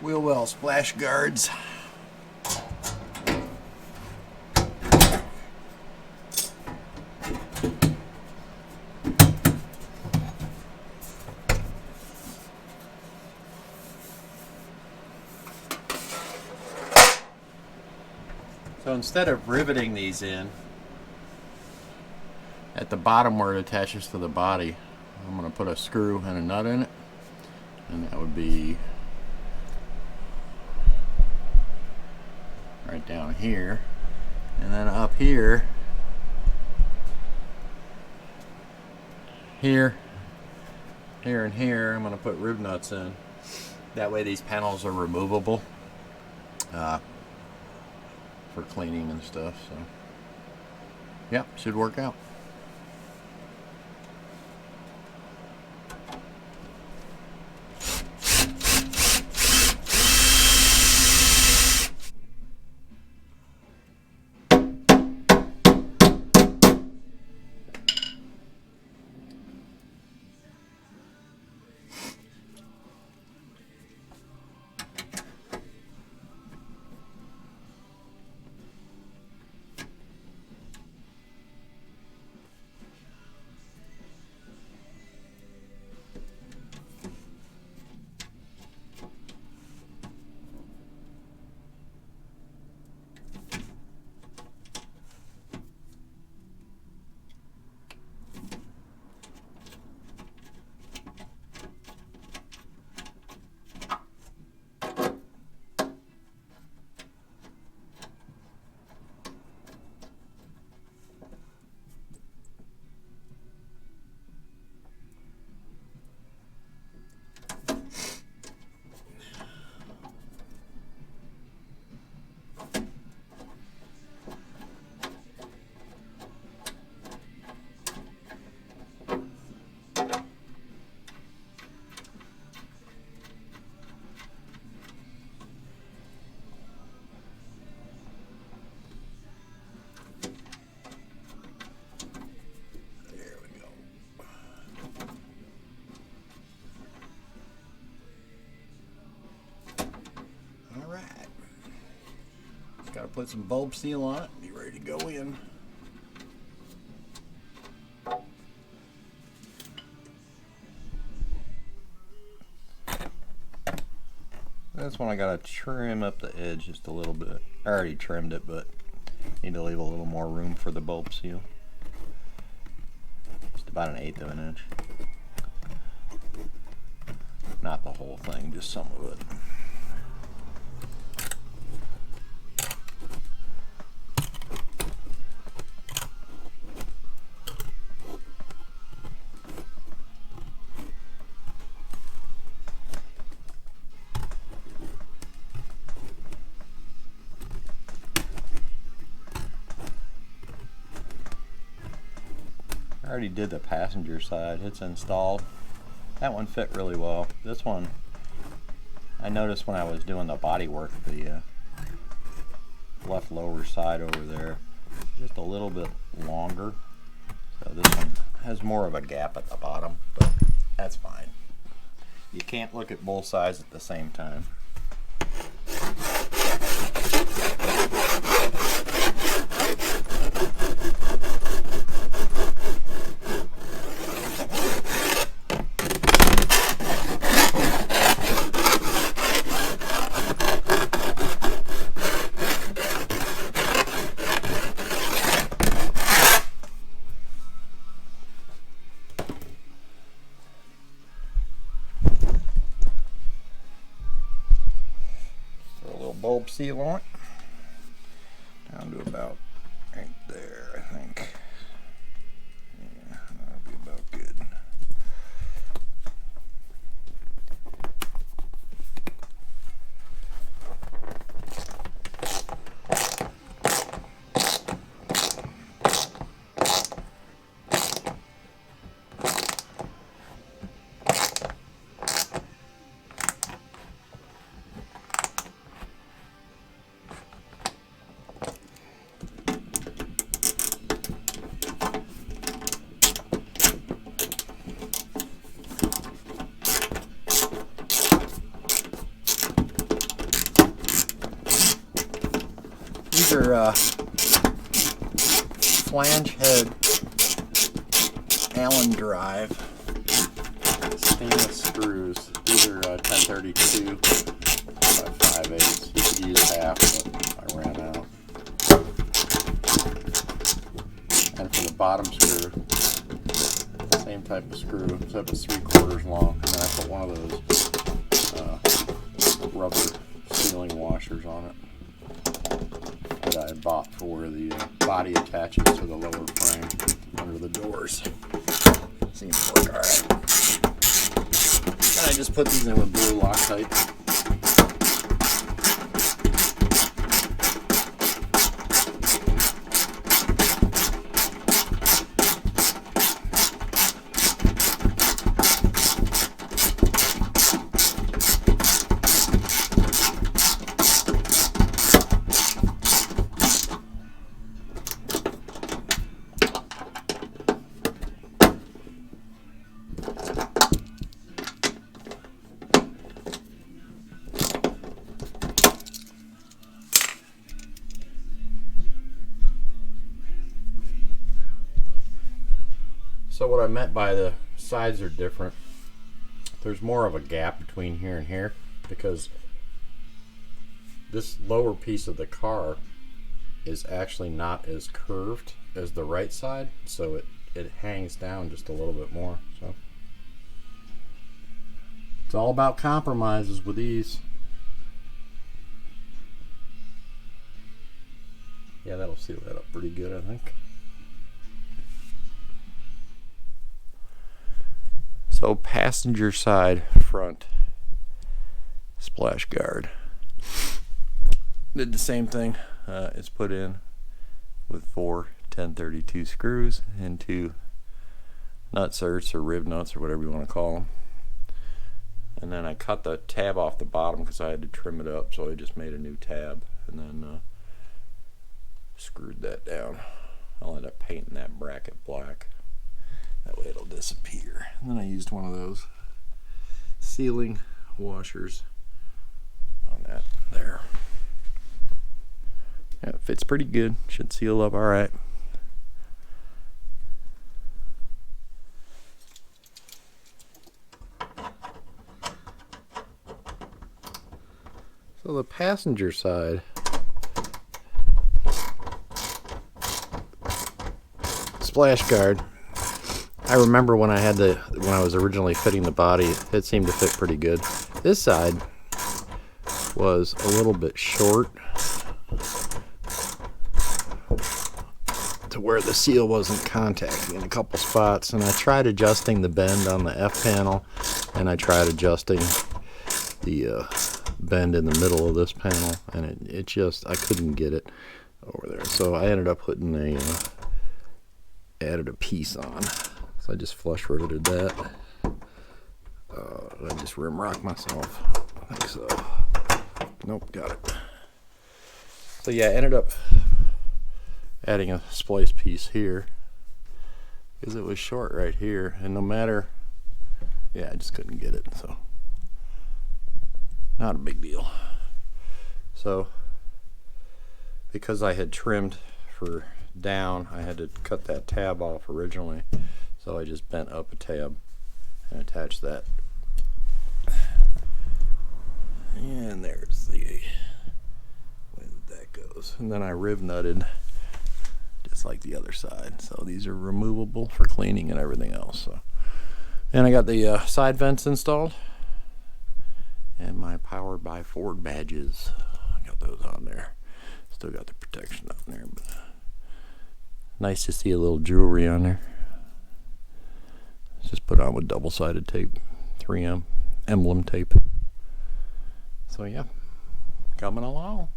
wheel well splash guards. So instead of riveting these in at the bottom where it attaches to the body, I'm going to put a screw and a nut in it, and that would be right down here. And then up here, here, and here, I'm going to put rib nuts in. That way these panels are removable for cleaning and stuff. So yeah, should work out. Got to put some bulb seal on it and be ready to go in. This one I got to trim up the edge just a little bit. I already trimmed it, but need to leave a little more room for the bulb seal. Just about 1/8 of an inch. Not the whole thing, just some of it. I already did the passenger side. It's installed. That one fit really well. This one, I noticed when I was doing the body work, the left lower side over there, just a little bit longer. So this one has more of a gap at the bottom, but that's fine. You can't look at both sides at the same time. Bulb seal on it down to about right there, I think. Yeah, that'll be about good. are flange head Allen drive stainless screws. These are 1032 by 5/8. You could use half, but I ran out. And for the bottom screw, same type of screw, except it's 3/4 long. And then I put one of those rubber sealing washers on it that I bought for where the body attaches to the lower frame under the doors. Seems to work alright. And I just put these in with blue Loctite. So what I meant by the sides are different, there's more of a gap between here and here because this lower piece of the car is actually not as curved as the right side, so it hangs down just a little bit more. So it's all about compromises with these. Yeah, that'll seal that up pretty good, I think. So passenger side front splash guard. Did the same thing. It's put in with 4 1032 screws and 2 nutserts or rib nuts or whatever you want to call them. And then I cut the tab off the bottom because I had to trim it up, so I just made a new tab and then screwed that down. I'll end up painting that bracket black. That way it'll disappear. And then I used one of those sealing washers on that there. Yeah, it fits pretty good. Should seal up alright. So the passenger side splash guard, I remember when I was originally fitting the body, it seemed to fit pretty good. This side was a little bit short to where the seal wasn't contacting in a couple spots, and I tried adjusting the bend on the F panel, and I tried adjusting the bend in the middle of this panel, and it just, I couldn't get it over there. So I ended up putting added a piece on. So I just flush riveted that. I just rim rock myself. I think so. Nope, got it. So yeah, I ended up adding a splice piece here because it was short right here, and no matter, yeah, I just couldn't get it. So not a big deal. So because I had trimmed for down, I had to cut that tab off originally. So I just bent up a tab and attached that. And there's the way that goes. And then I rib nutted just like the other side. So these are removable for cleaning and everything else. So, and I got the side vents installed and my Powered by Ford badges. I got those on there. Still got the protection on there, but nice to see a little jewelry on there. Just put on with double-sided tape, 3M emblem tape. So yeah, coming along.